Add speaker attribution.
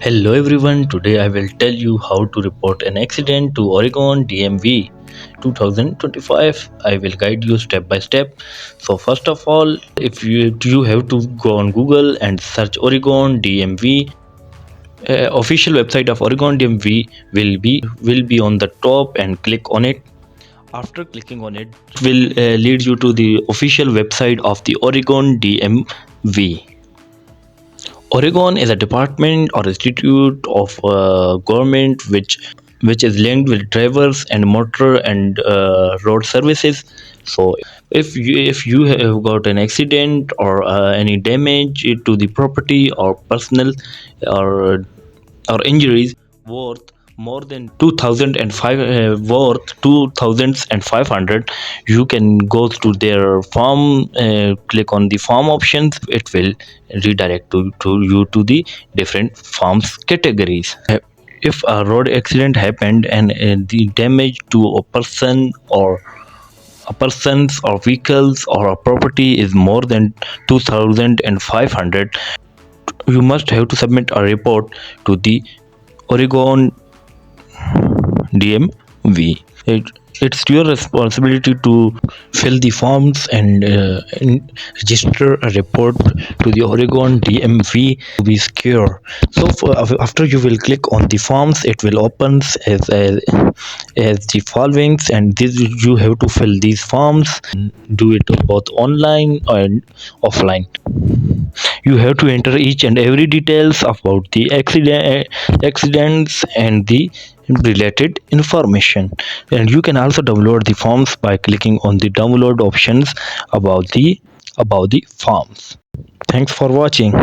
Speaker 1: Hello everyone, today I will tell you how to report an accident to Oregon DMV 2025. I will guide you step by step. So first of all, if you have to go on Google and search Oregon DMV. Official website of Oregon DMV will be on the top and click on it. After clicking on it, it will lead you to the official website of the Oregon DMV. Oregon is a department or institute of government which is linked with drivers and motor and road services. So if you have got an accident or any damage to the property or personal or injuries worth more than 2005 worth 2500, you can go to their form, click on the form options. It will redirect to you to the different forms categories. If a road accident happened and the damage to a person or persons or vehicles or a property is more than 2500, you must have to submit a report to the Oregon DMV. It's your responsibility to fill the forms and register a report to the Oregon DMV to be secure. So after you will click on the forms, it will open as the following, and this you have to fill these forms. Do it both online and offline. You have to enter each and every details about the accidents and the related information, and you can also download the forms by clicking on the download options about the forms. Thanks for watching.